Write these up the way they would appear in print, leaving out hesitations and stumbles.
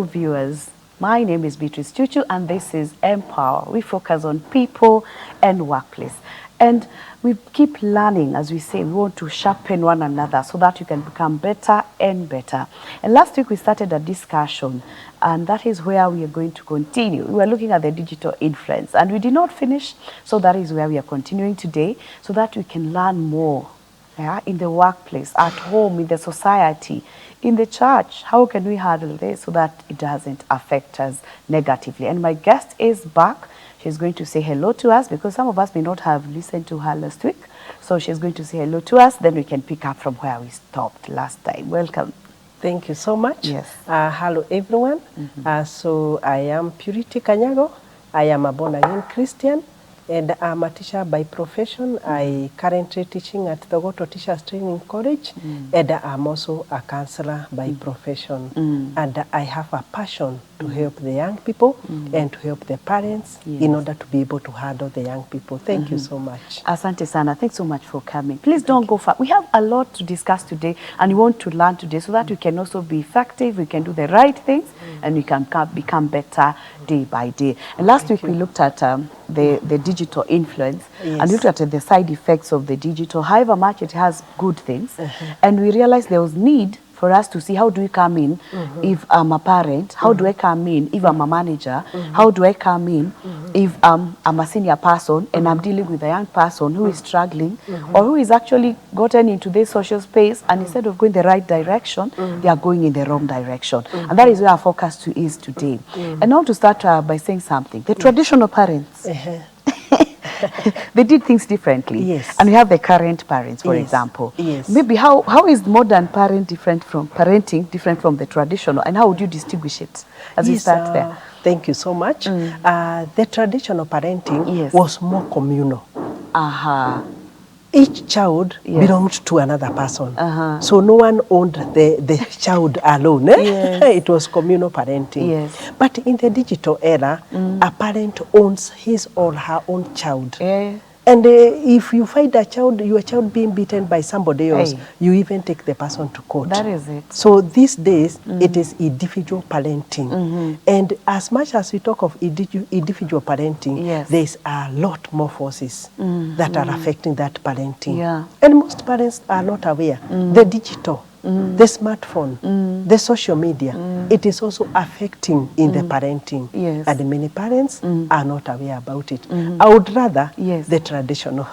Hello viewers, my name is Beatrice Chuchu and this is Empower. We focus on people and workplace. And we keep learning, as we say, we want to sharpen one another so that you can become better and better. And last week we started a discussion, and that is where we are going to continue. We were looking at the digital influence and we did not finish, so that is where we are continuing today so that we can learn more. Yeah, in the workplace, at home, in the society, in the church. How can we handle this so that it doesn't affect us negatively? And my guest is back. She's going to say hello to us because some of us may not have listened to her last week. So she's going to say hello to us, then we can pick up from where we stopped last time. Welcome. Thank you so much. Yes. Hello everyone. So I am Purity Kanyago. I am a born-again Christian and I'm a teacher by profession. I currently teaching at the Goto Teachers Training College, and I'm also a counselor by profession. And I have a passion to help the young people and to help the parents in order to be able to handle the young people. Thank you so much. Asante sana. Thanks so much for coming. Please don't go far. We have a lot to discuss today and we want to learn today so that we can also be effective, we can do the right things, and we can become better day by day. And last week we looked at the digital influence and looked at the side effects of the digital, however much it has good things. And we realized there was need for us to see how do we come in if I'm a parent, how do I come in if I'm a manager, how do I come in if I'm a senior person and I'm dealing with a young person who is struggling or who is actually gotten into this social space and instead of going the right direction, they are going in the wrong direction. And that is where our focus is today. And I want to start by saying something. The traditional parents, they did things differently. Yes. And we have the current parents, for example. Yes. Maybe how is modern parenting different from the traditional, and how would you distinguish it as we start there? Thank you so much. The traditional parenting was more communal. Each child belonged to another person. So no one owned the child alone. It was communal parenting. But in the digital era, a parent owns his or her own child. And if you find your child being beaten by somebody else, you even take the person to court. That is it. So these days, it is individual parenting. And as much as we talk of individual parenting, there's a lot more forces that are affecting that parenting. And most parents are not aware. The digital, the smartphone, the social media, it is also affecting in the parenting. And many parents are not aware about it. I would rather the traditional.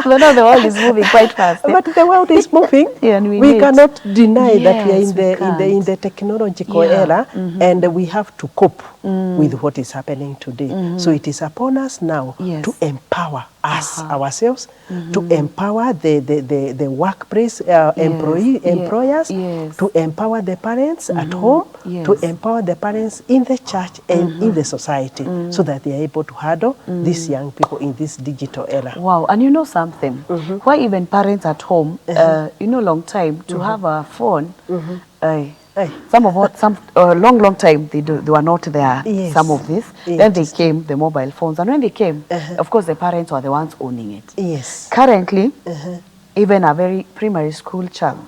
But now the world is moving quite fast. But the world is moving. And we cannot deny that we are in the technological era, and we have to cope with what is happening today. So it is upon us now to empower us ourselves, to empower the workplace employers, to empower the parents at home, to empower the parents in the church and in the society, so that they are able to handle these young people in this digital era. Wow, and you know something, why even parents at home, long time to have a phone, long time they were not there. Some of this, then they came the mobile phones, and when they came, of course the parents were the ones owning it. Currently, even a very primary school child,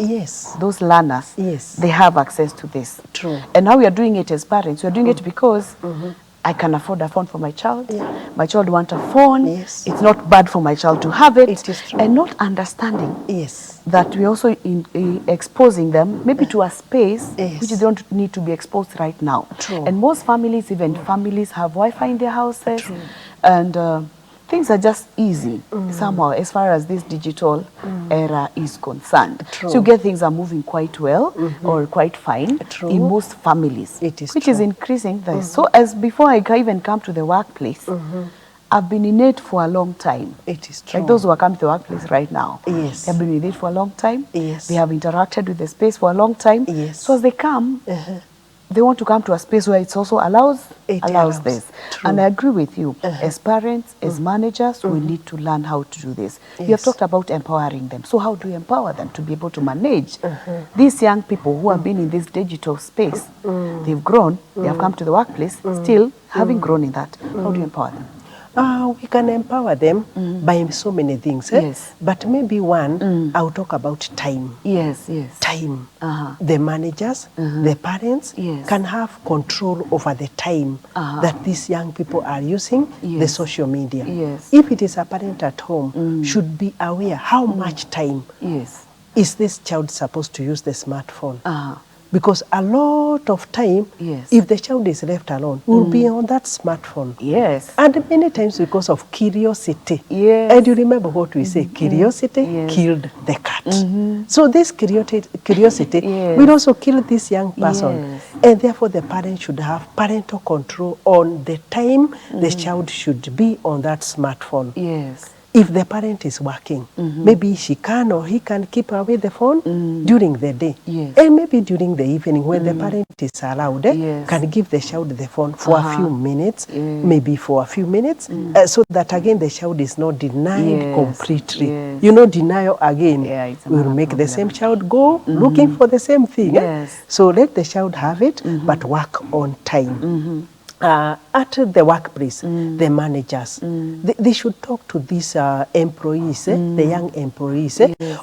those learners, they have access to this. And now we are doing it as parents. We are doing it because I can afford a phone for my child. My child wants a phone. It's not bad for my child to have it. It is true. And not understanding that we're also exposing them maybe to a space which they don't need to be exposed right now. And most families, even families, have Wi-Fi in their houses. And things are just easy somehow as far as this digital era is concerned. So you get things are moving quite well or quite fine in most families, which is increasing this. So as before I even come to the workplace, I've been in it for a long time. It is true. Like those who are coming to the workplace right now, they have been in it for a long time. They have interacted with the space for a long time. So as they come, they want to come to a space where it also allows this. And I agree with you. As parents, as managers, we need to learn how to do this. You have talked about empowering them. So how do you empower them to be able to manage these young people who have been in this digital space? They've grown, they have come to the workplace, still having grown in that. How do you empower them? We can empower them by so many things. Yes. But maybe one, I'll talk about time. Yes, yes. Time. Uh-huh. The managers, the parents Yes. can have control over the time that these young people are using the Yes. social media. Yes. If it is a parent at home, should be aware how much time Yes. is this child supposed to use the smartphone. Uh-huh. Because a lot of time, Yes. if the child is left alone, will be on that smartphone. Yes. And many times because of curiosity. Yes. And you remember what we say, curiosity Yes. killed the cat. So this curiosity Yes. will also kill this young person. Yes. And therefore the parent should have parental control on the time the child should be on that smartphone. Yes. If the parent is working, maybe she can or he can keep away the phone during the day. Yes. And maybe during the evening when the parent is allowed, Yes. can give the child the phone for a few minutes, Yes. maybe for a few minutes, so that again the child is not denied Yes. completely. Yes. You know, denial again Yeah, it's will another make the problem. same child go looking for the same thing. Yes. So let the child have it, but work on time. At the workplace, the managers, they should talk to these employees, the young employees,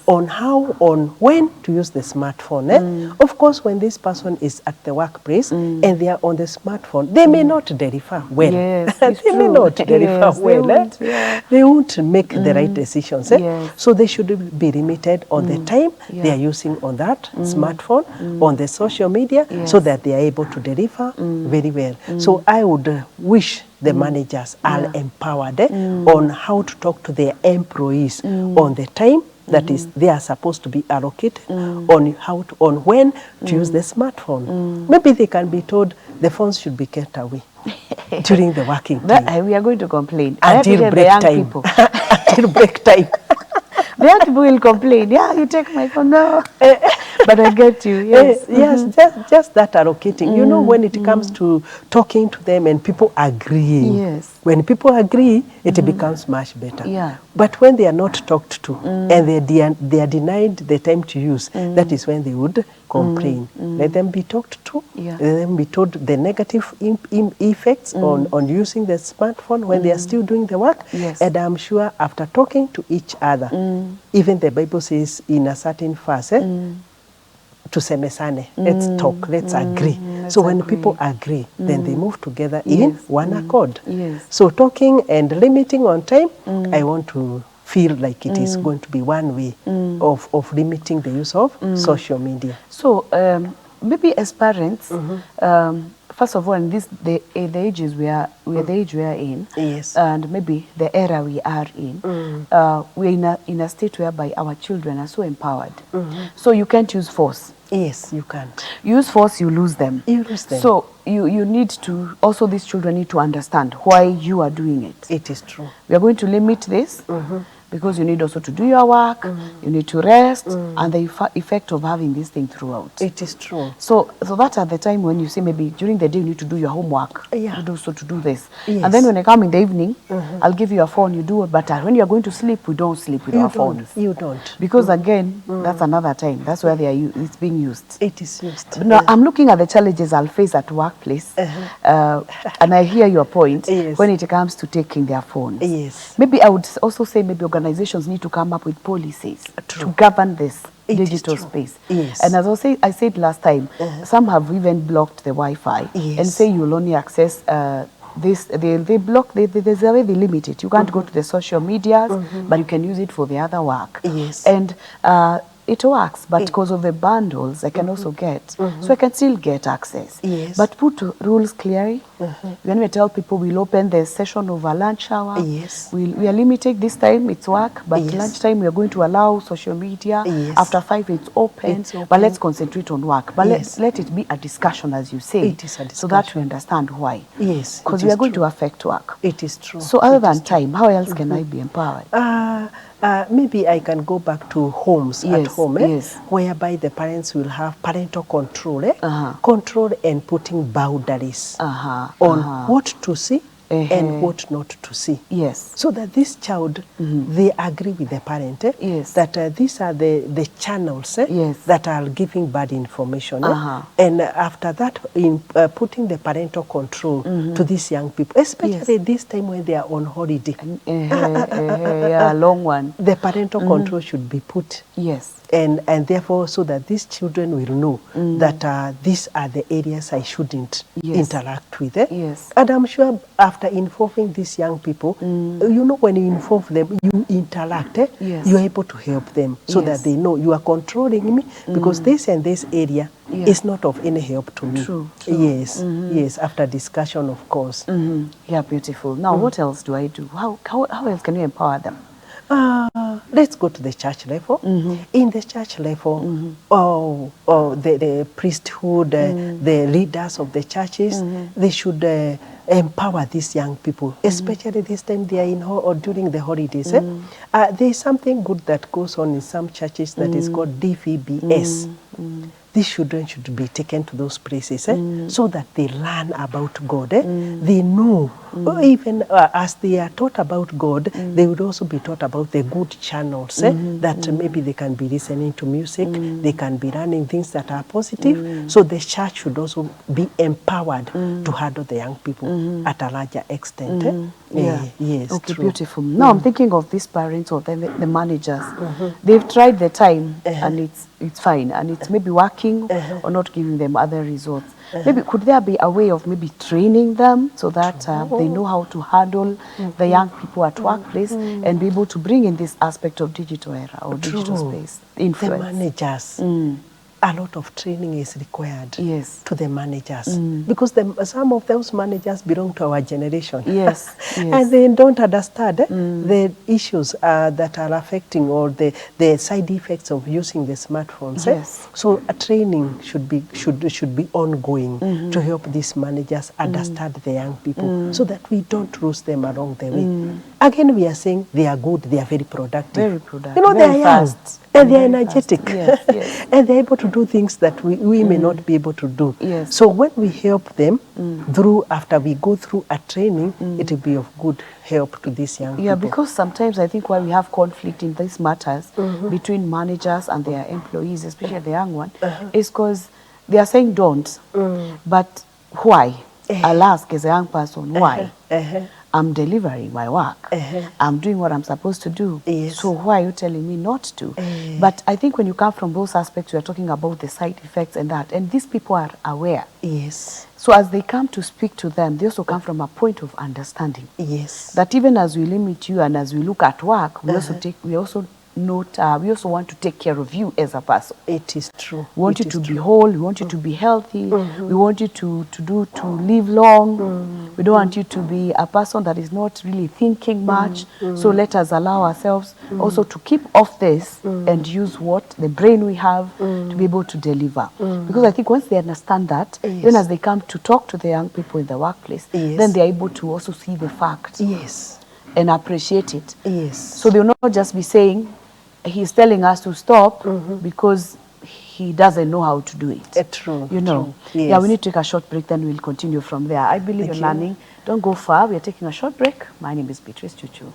on when to use the smartphone. Of course, when this person is at the workplace and they are on the smartphone, they may not deliver well. Yes, They it's may true. not deliver Yes, they well. won't, yeah. They won't make the right decisions. Yes. So they should be limited on the time they Yeah. are using on that smartphone, on the social media, so Yes. that they are able to deliver very well. So I would wish the managers are empowered on how to talk to their employees on the time that is they are supposed to be allocated, on when to use the smartphone. Maybe they can be told the phones should be kept away during the working time. We are going to complain. I have to Until tell the break young time. people. Until break time. The young people will complain. Yeah, you take my phone. No. But I get you. Yes. Yes, just that allocating. You know, when it comes to talking to them and people agreeing, Yes. when people agree, it becomes much better. Yeah. But when they are not talked to and they are denied the time to use, that is when they would complain. Let them be talked to. Yeah. Let them be told the negative effects on using the smartphone when they are still doing the work. Yes. And I'm sure after talking to each other, even the Bible says in a certain verse, tusemesane, let's talk, let's agree. Let's So when agree. people agree, then they move together in Yes. one accord. Yes. So talking and limiting on time, I want to feel like it is going to be one way of limiting the use of social media. So maybe as parents, first of all, in the ages the age we are in, Yes. and maybe the era we are in, we're in a state whereby our children are so empowered. So you can't use force. Yes, you can't. Use force, you lose them. You lose them. So you need to, also these children need to understand why you are doing it. It is true. We are going to limit this because you need also to do your work, you need to rest, and the effect of having this thing throughout. It is true. So that's at the time when you say maybe during the day you need to do your homework. Yeah. You do so to do this. Yes. And then when I come in the evening, I'll give you a phone, you do it. But when you're going to sleep, we don't sleep with You our don't. phones. You don't. Because again, that's another time. That's where it's being used. It is used. But now, I'm looking at the challenges I'll face at workplace, and I hear your point Yes. when it comes to taking their phones. Yes. Maybe I would also say maybe organizations need to come up with policies to govern this It is digital true. space. Yes. And as I said last time, some have even blocked the Wi-Fi Yes. and say you'll only access this. They block. There's a way they limit it. You can't go to the social medias, but you can use it for the other work. Yes. And it works, but because of the bundles I can also get, so I can still get access. Yes. But put rules clearly. When we tell people we'll open the session over lunch hour, Yes. we are limiting this time, it's work, but Yes. lunchtime we are going to allow social media. Yes. After 5 it's open, It's open. but let's concentrate on work. But Yes. let it be a discussion, as you say, It is a so that discussion. we understand why. Yes, Because it we is are going true. to affect work. It is true. So other It than is true. time, how else can I be empowered? Maybe I can go back to homes at Yes, home, yes. whereby the parents will have parental control, Uh-huh. control and putting boundaries on what to see and what not to see. Yes. So that this child, they agree with the parent Yes. that these are the channels Yes. that are giving bad information. Uh-huh. And after that, in putting the parental control to these young people, especially this time when they are on holiday. Yeah, long one. The parental control should be put. Yes. And therefore, so that these children will know that these are the areas I shouldn't interact with. Yes. And I'm sure after involving these young people, you know, when you involve them, you interact, Yes. you're able to help them so that they know you are controlling me because this and this area is not of any help to me. True. Yes, yes, after discussion, of course. Yeah, beautiful. Now, what else do I do? How else can you empower them? Let's go to the church level. In the church level, the priesthood, the leaders of the churches, they should empower these young people, especially this time they are in or during the holidays. There is something good that goes on in some churches that is called DVBS. These children should be taken to those places so that they learn about God. They know, even as they are taught about God, they would also be taught about the good channels that maybe they can be listening to music, they can be learning things that are positive. So the church should also be empowered to handle the young people at a larger extent. Yes, Okay, true. beautiful. Now I'm thinking of these parents or the managers. They've tried the time and it's fine and it's maybe working or not giving them other results. Maybe could there be a way of maybe training them so that they know how to handle the young people at workplace and be able to bring in this aspect of digital era or digital space influence? The managers. A lot of training is required to the managers because some of those managers belong to our generation. Yes. And they don't understand the issues that are affecting or the side effects of using the smartphones. So a training should be ongoing to help these managers understand the young people so that we don't lose them along the way. Again, we are saying they are good, they are very productive. Very productive. You know, they are fast. And they are energetic. Yes. And they're able to do things that we may not be able to do. Yes. So when we help them after we go through a training, it will be of good help to these young people. Yeah, because sometimes I think why we have conflict in these matters between managers and their employees, especially the young one, is because they are saying don't. But why? I'll ask as a young person, why? I'm delivering my work. I'm doing what I'm supposed to do. So why are you telling me not to? But I think when you come from those aspects, we are talking about the side effects and that. And these people are aware. Yes. So as they come to speak to them, they also come from a point of understanding. Yes. That even as we limit you and as we look at work, we also want to take care of you as a person. It is true. We want you to be whole, we want you to be healthy, we want you to live long. We don't want you to be a person that is not really thinking much. So let us allow ourselves also to keep off this and use the brain we have to be able to deliver. Because I think once they understand that, even as they come to talk to the young people in the workplace, then they are able to also see the fact and appreciate it. So they will not just be saying, he's telling us to stop because he doesn't know how to do it. True. You know. True. Yeah, we need to take a short break, then we'll continue from there. I believe in learning. Don't go far. We are taking a short break. My name is Beatrice Chuchu.